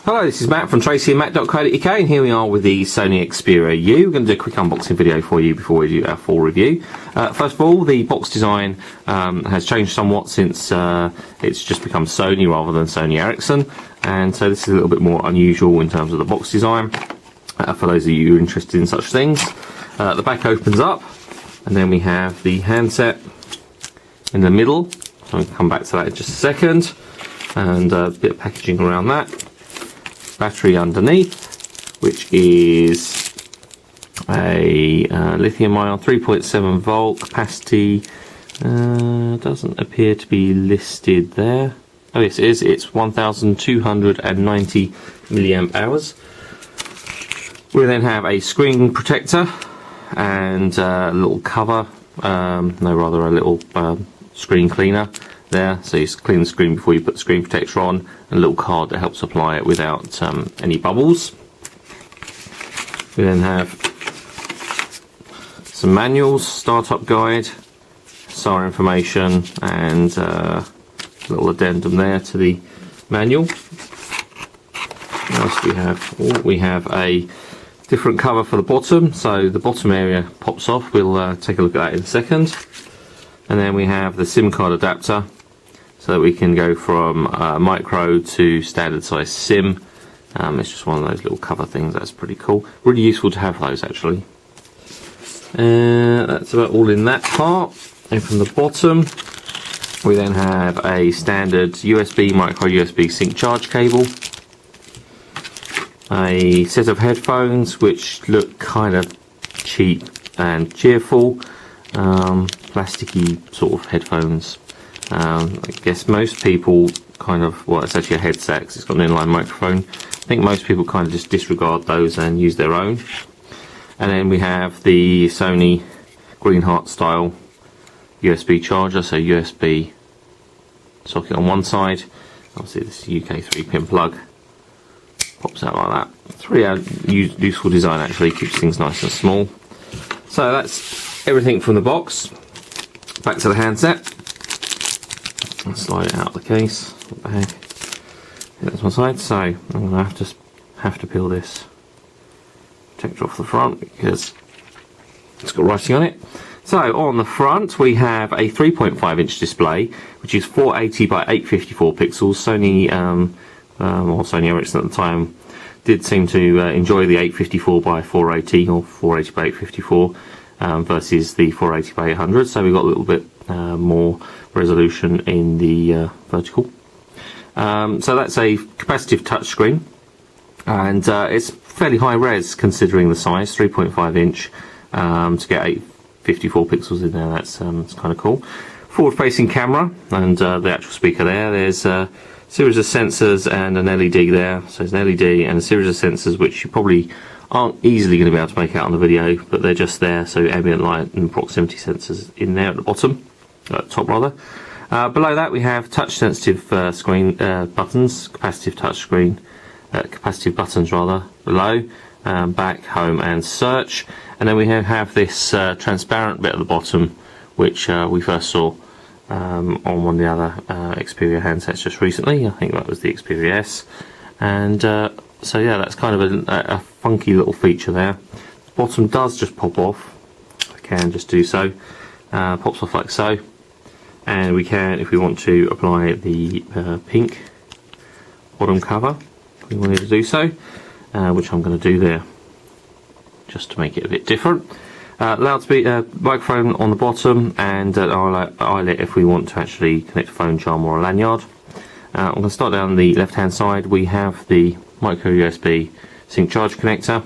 Hello, this is Matt from tracyandmatt.co.uk, and here we are with the Sony Xperia U. We're going to do a quick unboxing video for you before we do our full review. First of all, the box design has changed somewhat since it's just become Sony rather than Sony Ericsson, and so this is a little bit more unusual in terms of the box design for those of you who are interested in such things. The back opens up, and then we have the handset in the middle, so I'll come back to that in just a second, and a bit of packaging around that. Battery underneath, which is a lithium-ion 3.7 volt capacity. Doesn't appear to be listed there. Oh yes, it is. It's 1,290 milliamp hours. We then have a screen protector and a little cover, a little screen cleaner there, so you clean the screen before you put the screen protector on, and a little card that helps apply it without any bubbles. We then have some manuals, startup guide, SAR information, and a little addendum there to the manual. What else do we have? We have a different cover for the bottom, so the bottom area pops off. We'll take a look at that in a second. And then we have the SIM card adapter, so that we can go from micro to standard size SIM. It's just one of those little cover things. That's pretty cool. Really useful to have those, actually. That's about all in that part. And from the bottom, we then have a standard USB, micro USB sync charge cable. A set of headphones, which look kind of cheap and cheerful. Plasticky sort of headphones. I guess most people it's actually a headset because it's got an inline microphone. I think most people kind of just disregard those and use their own. And then we have the Sony Green Heart style USB charger, so USB socket on one side. Obviously this is UK 3-pin plug. Pops out like that. It's really useful design, actually, keeps things nice and small. So that's everything from the box. Back to the handset. I'll slide it out of the case. What the heck? That's one side. So I'm going to have to peel this protector off the front because it's got writing on it. So on the front we have a 3.5-inch display, which is 480 by 854 pixels. Sony Sony Ericsson at the time did seem to enjoy the 854 by 480 or 480 by 854 versus the 480 by 800. So we've got a little bit more resolution in the vertical. So that's a capacitive touchscreen, and it's fairly high res considering the size, 3.5 inch to get 854 pixels in there. That's kind of cool. Forward facing camera and the actual speaker there. There's a series of sensors and an LED there, so there's an LED and a series of sensors which you probably aren't easily going to be able to make out on the video, but they're just there, so ambient light and proximity sensors in there at the bottom. Top rather. Below that we have touch sensitive screen buttons, capacitive touch screen, capacitive buttons rather, below, back, home and search. And then we have this transparent bit at the bottom, which we first saw on one of the other Xperia handsets just recently. I think that was the Xperia S. And so yeah, that's kind of a funky little feature there. The bottom does just pop off. I can just do so. Pops off like so. And we can, if we want to, apply the pink bottom cover, if we wanted to do so, which I'm going to do there, just to make it a bit different. Loudspeaker, microphone on the bottom, and an eyelet if we want to actually connect a phone charm or a lanyard. I'm going to start down the left-hand side. We have the micro USB sync charge connector.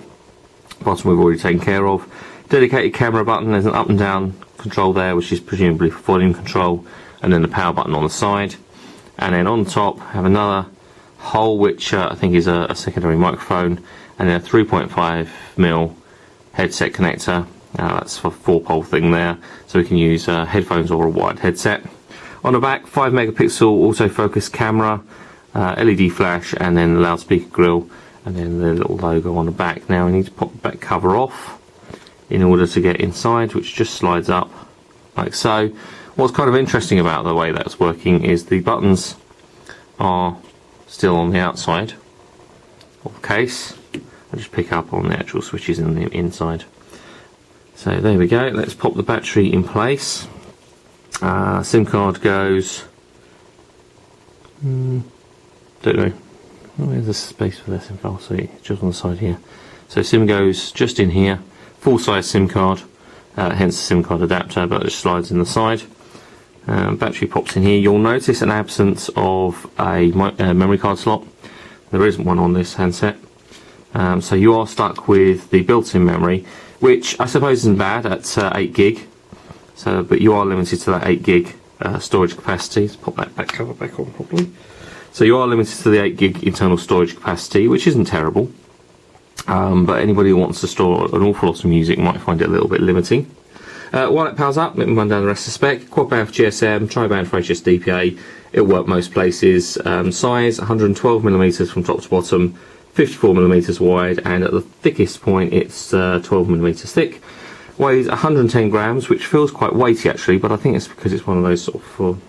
Bottom we've already taken care of. Dedicated camera button. There's an up and down control there, which is presumably for volume control, and then the power button on the side. And then on top have another hole, which I think is a secondary microphone, and then a 3.5mm headset connector. That's for 4-pole thing there, so we can use headphones or a wired headset. On the back, 5 megapixel autofocus camera, LED flash, and then the loudspeaker grill, and then the little logo on the back. Now we need to pop the back cover off in order to get inside, which just slides up like so. What's kind of interesting about the way that's working is the buttons are still on the outside, of case. I just pick up on the actual switches in the inside. So there we go. Let's pop the battery in place. SIM card goes. Don't know. Where's the space for this? I'll see. It's just on the side here. So SIM goes just in here. Full size SIM card. Hence the SIM card adapter, but it slides in the side. Battery pops in here. You'll notice an absence of a memory card slot. There isn't one on this handset. So you are stuck with the built-in memory, which I suppose isn't bad at 8 gig. So, but you are limited to that 8 gig storage capacity. Let's pop that back cover back on properly. So you are limited to the 8 gig internal storage capacity, which isn't terrible. But anybody who wants to store an awful lot of music might find it a little bit limiting. While it powers up, let me run down the rest of the spec. Quad band for GSM, tri-band for HSDPA. It'll work most places. Size 112mm from top to bottom, 54mm wide, and at the thickest point it's 12mm thick. Weighs 110 grams, which feels quite weighty actually, but I think it's because it's one of those sort of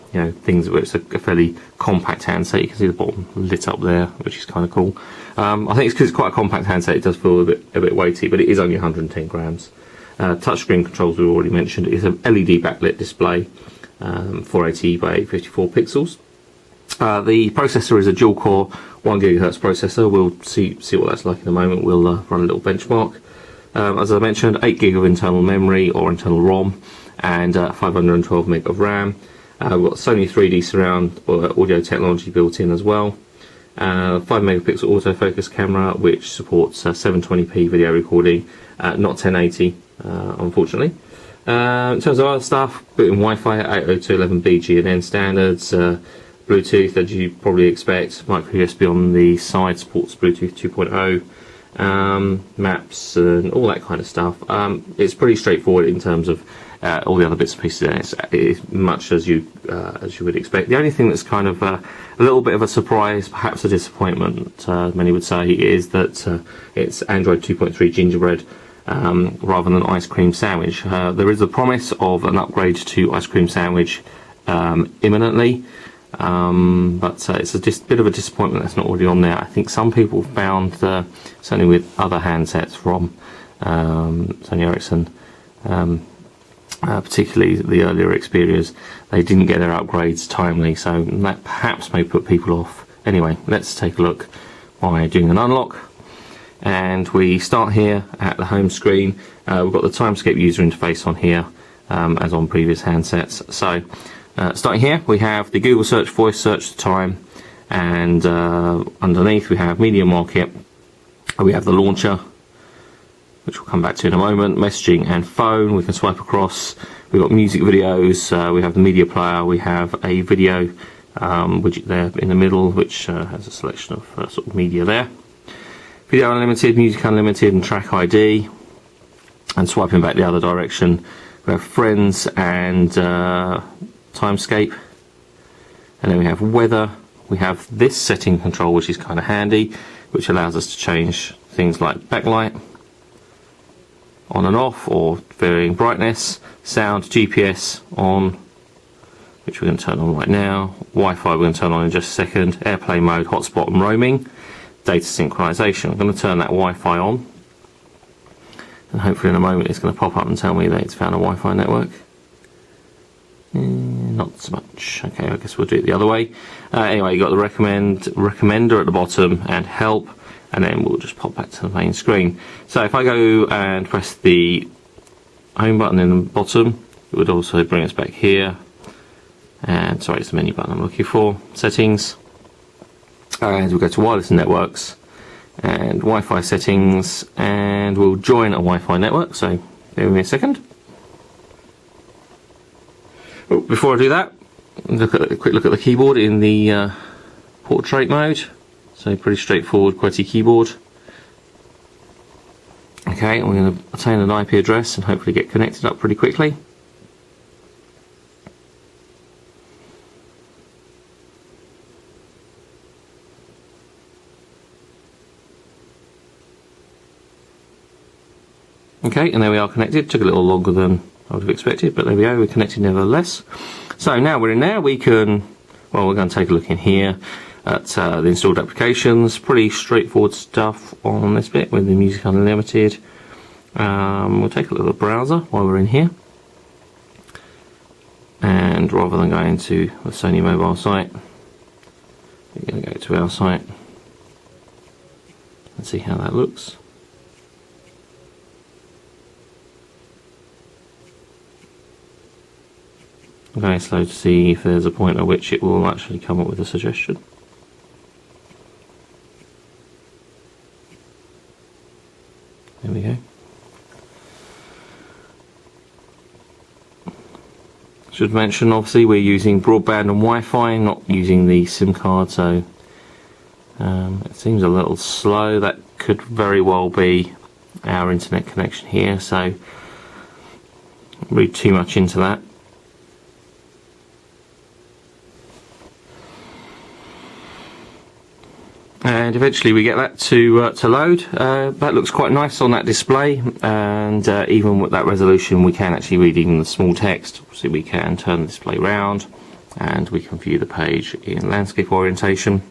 things where it's a fairly compact handset. You can see the bottom lit up there, which is kind of cool. I think it's because it's quite a compact handset. It does feel a bit weighty, but it is only 110 grams. Touchscreen controls we've already mentioned. It's an LED backlit display, 480 by 854 pixels. The processor is a dual-core 1 GHz processor. We'll see what that's like in a moment. We'll run a little benchmark. As I mentioned, 8 gig of internal memory or internal ROM, and 512 meg of RAM. We've got Sony 3D surround audio technology built in as well. 5 megapixel autofocus camera, which supports 720p video recording, not 1080, unfortunately. In terms of other stuff, built-in Wi-Fi at 802.11b GNN standards, Bluetooth as you probably expect, micro USB on the side, supports Bluetooth 2.0. Maps and all that kind of stuff. It's pretty straightforward in terms of all the other bits and pieces. It's much as you would expect. The only thing that's kind of a little bit of a surprise, perhaps a disappointment, many would say, is that it's Android 2.3 Gingerbread rather than Ice Cream Sandwich. There is a promise of an upgrade to Ice Cream Sandwich imminently. But it's a bit of a disappointment that's not already on there. I think some people found, certainly with other handsets from Sony Ericsson, particularly the earlier Xperias, they didn't get their upgrades timely, so that perhaps may put people off. Anyway, let's take a look by doing an unlock. And we start here at the home screen. We've got the Timescape user interface on here, as on previous handsets. So starting here, we have the Google search, voice search, time, and underneath we have Media Market. We have the launcher, which we'll come back to in a moment, messaging and phone. We can swipe across. We've got music videos, we have the media player, we have a video widget there in the middle, which has a selection of sort of media there. Video unlimited, music unlimited, and track ID. And swiping back the other direction, we have friends and Timescape, and then we have weather. We have this setting control, which is kind of handy, which allows us to change things like backlight on and off, or varying brightness, sound, GPS on, which we're going to turn on right now, Wi-Fi we're going to turn on in just a second, airplane mode, hotspot and roaming, data synchronization. I'm going to turn that Wi-Fi on, and hopefully in a moment it's going to pop up and tell me that it's found a Wi-Fi network. Not so much. Okay, I guess we'll do it the other way. Anyway, you got the recommender at the bottom and help, and then we'll just pop back to the main screen. So if I go and press the home button in the bottom, it would also bring us back here. And sorry, it's the menu button I'm looking for. Settings. And we'll go to wireless networks and Wi-Fi settings, and we'll join a Wi-Fi network. So bear with me a second. Oh, before I do that, a quick look at the keyboard in the portrait mode. So pretty straightforward QWERTY keyboard. Okay, we're going to obtain an IP address and hopefully get connected up pretty quickly. Okay, and there we are connected. Took a little longer than I would have expected, but there we go, we're connected nevertheless. So now we're in there, we can, well, we're going to take a look in here. at the installed applications. Pretty straightforward stuff on this bit with the Music Unlimited. We'll take a look at the browser while we're in here, and rather than going to the Sony mobile site, we're going to go to our site and see how that looks. Very slow to see if there's a point at which it will actually come up with a suggestion. There we go. Should mention, obviously, we're using broadband and Wi-Fi, not using the SIM card, so it seems a little slow. That could very well be our internet connection here, so don't read too much into that. And eventually we get that to load. That looks quite nice on that display, and even with that resolution we can actually read even the small text. So we can turn the display round and we can view the page in landscape orientation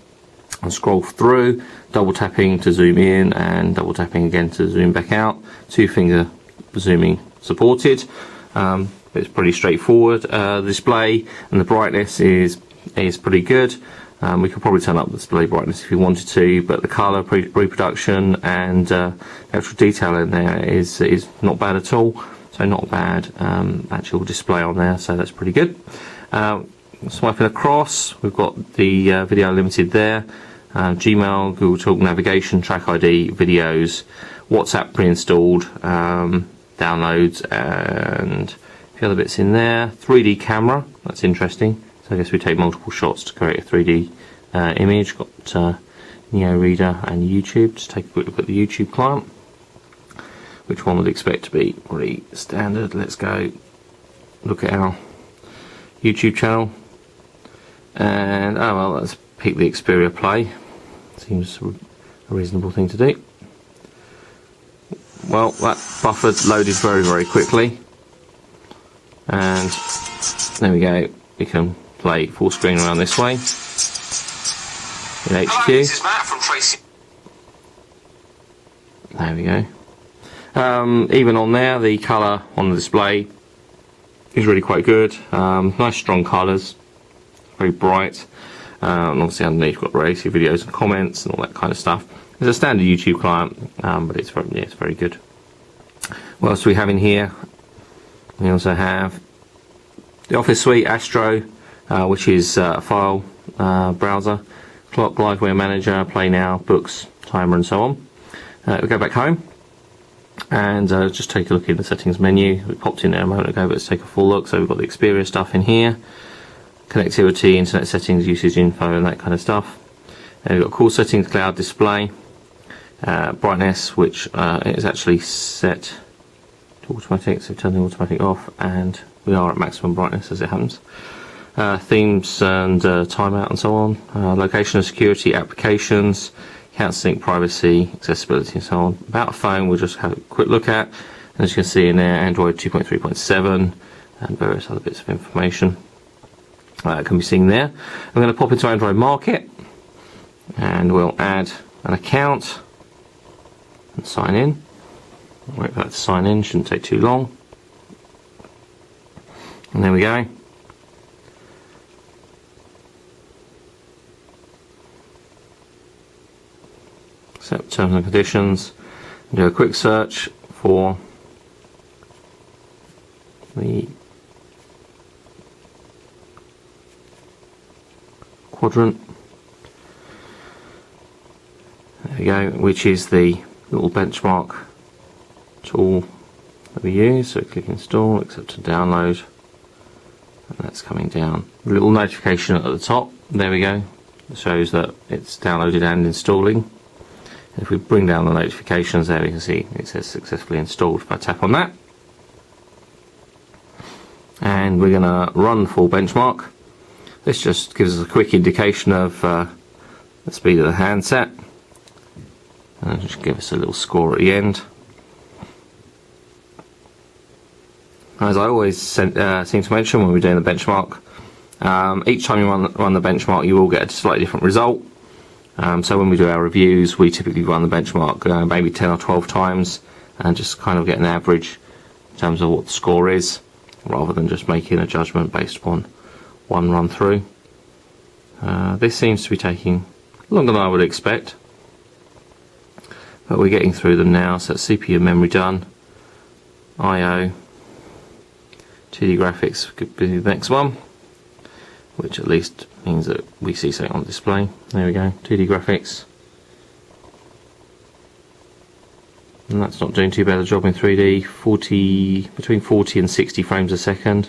and scroll through, double tapping to zoom in and double tapping again to zoom back out. 2-finger zooming supported. It's pretty straightforward. The display and the brightness is pretty good. We could probably turn up the display brightness if you wanted to, but the colour reproduction and actual detail in there is not bad at all. So not a bad actual display on there, so that's pretty good. Swiping across, we've got the Video Unlimited there, Gmail, Google Talk, navigation, track ID, videos, WhatsApp pre-installed, downloads, and a few other bits in there. 3D camera, that's interesting. So I guess we take multiple shots to create a 3D image. Got Neo Reader and YouTube. Just take a quick look at the YouTube client. Which one would expect to be pretty standard? Let's go look at our YouTube channel. And oh well, let's pick the Xperia Play. Seems a reasonable thing to do. Well, that buffered loaded very quickly. And there we go. We can play full screen around this way in HQ. Hello, this is Matt from Tracy. There we go. Even on there, the colour on the display is really quite good. Nice strong colours, very bright. And obviously underneath we've got variety of videos and comments and all that kind of stuff. It's a standard YouTube client, but it's very good. What else do we have in here? We also have the Office Suite, Astro, which is a file browser, Clock, Liveware Manager, Play Now, Books, Timer, and so on. We go back home and just take a look in the settings menu. We popped in there a moment ago, but let's take a full look. So we've got the Xperia stuff in here, connectivity, internet settings, usage info, and that kind of stuff. And we've got call settings, cloud display, brightness, which is actually set to automatic, so turn the automatic off, and we are at maximum brightness as it happens. Themes and timeout and so on. Location and security, applications, account sync, privacy, accessibility, and so on. About a phone, we'll just have a quick look at. And as you can see in there, Android 2.3.7 and various other bits of information can be seen there. I'm going to pop into Android Market and we'll add an account and sign in. Wait for that to sign in, shouldn't take too long. And there we go. Set terms and conditions. Do a quick search for the quadrant. There we go, which is the little benchmark tool that we use. So click install, accept to download, and that's coming down. A little notification at the top. There we go. It shows that it's downloaded and installing. If we bring down the notifications there, we can see it says successfully installed. If I tap on that, and we're going to run full benchmark. This just gives us a quick indication of the speed of the handset, and just give us a little score at the end. As I always seem to mention when we're doing the benchmark, Each time you run the benchmark, you will get a slightly different result. So when we do our reviews, we typically run the benchmark maybe 10 or 12 times and just kind of get an average in terms of what the score is, rather than just making a judgment based upon one run through. This seems to be taking longer than I would expect, but we're getting through them now. So CPU and memory done, I/O, 2D graphics could be the next one, which at least means that we see something on display. There we go, 2D graphics. And that's not doing too bad a job in 3D, between 40 and 60 frames a second.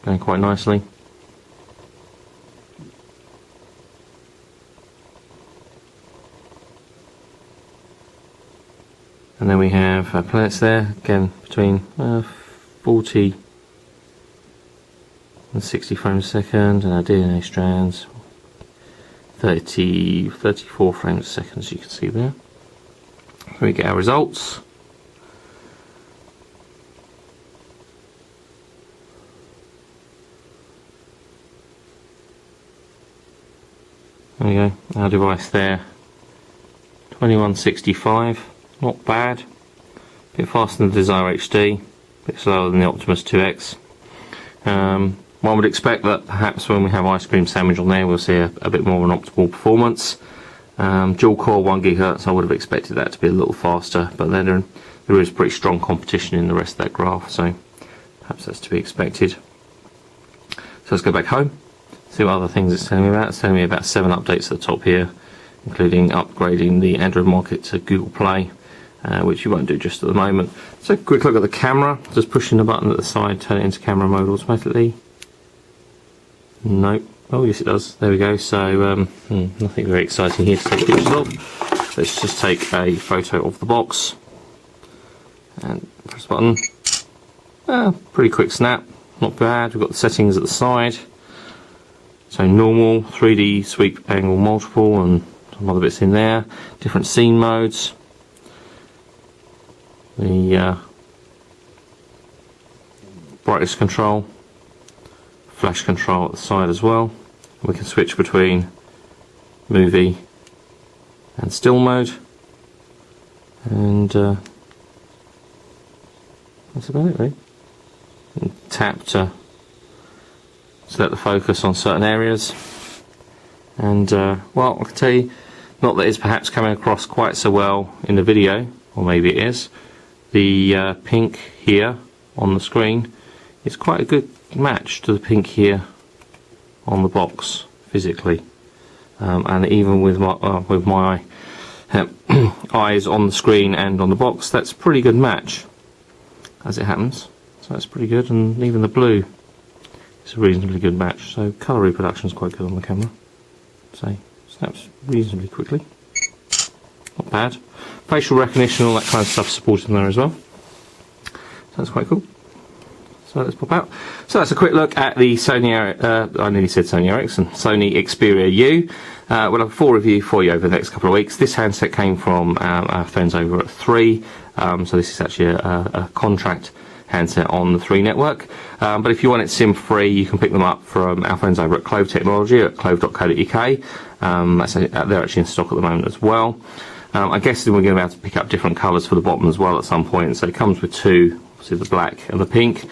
Going quite nicely. And then we have planets there, again between 40 and 60 frames a second, and our DNA strands 34 frames a second, as you can see there. So we get our results. There we go, our device there, 2165. Not bad. A bit faster than the Desire HD, a bit slower than the Optimus 2X. One would expect that perhaps when we have Ice Cream Sandwich on there, we'll see a bit more of an optimal performance. Dual core 1 GHz, I would have expected that to be a little faster, but then there is pretty strong competition in the rest of that graph, so perhaps that's to be expected. So let's go back home, see what other things it's telling me about. It's telling me about 7 updates at the top here, including upgrading the Android market to Google Play, which you won't do just at the moment. So quick look at the camera, just pushing the button at the side, turn it into camera mode automatically. Nope. Oh yes it does, there we go. So nothing very exciting here to take pictures of. Let's just take a photo of the box and press the button. Pretty quick snap, not bad. We've got the settings at the side, so normal, 3D, sweep, angle, multiple, and some other bits in there. Different scene modes. The brightness control, flash control at the side as well. We can switch between movie and still mode, and that's about it really. And tap to select the focus on certain areas, and well, I can tell you, not that it's perhaps coming across quite so well in the video, or maybe it is. The pink here on the screen is quite a good match to the pink here on the box physically, and even with my eyes on the screen and on the box, that's a pretty good match as it happens. So that's pretty good, and even the blue is a reasonably good match. So colour reproduction is quite good on the camera. So snaps reasonably quickly. Not bad. Facial recognition, all that kind of stuff supported in there as well. So that's quite cool. So let's pop out. So that's a quick look at the Sony, I nearly said Sony Ericsson, Sony Xperia U. We'll have a full review for you over the next couple of weeks. This handset came from our friends over at 3, so this is actually a contract handset on the 3 network. But if you want it SIM free, you can pick them up from our friends over at Clove Technology at clove.co.uk. They're actually in stock at the moment as well. I guess we're going to be able to pick up different colours for the bottom as well at some point. So it comes with 2, obviously the black and the pink.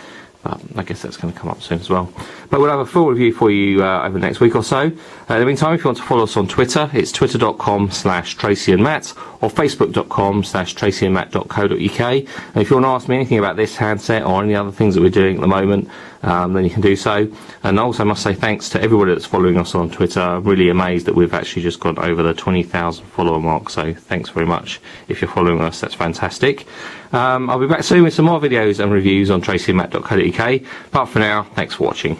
I guess that's going to come up soon as well. But we'll have a full review for you over the next week or so. In the meantime, if you want to follow us on Twitter, it's twitter.com/TracyandMatt or facebook.com/TracyandMatt.co.uk. And if you want to ask me anything about this handset or any other things that we're doing at the moment, then you can do so. And I also must say thanks to everybody that's following us on Twitter. I'm really amazed that we've actually just gone over the 20,000 follower mark, so thanks very much if you're following us. That's fantastic. I'll be back soon with some more videos and reviews on TracyandMatt.co.uk. But for now, thanks for watching.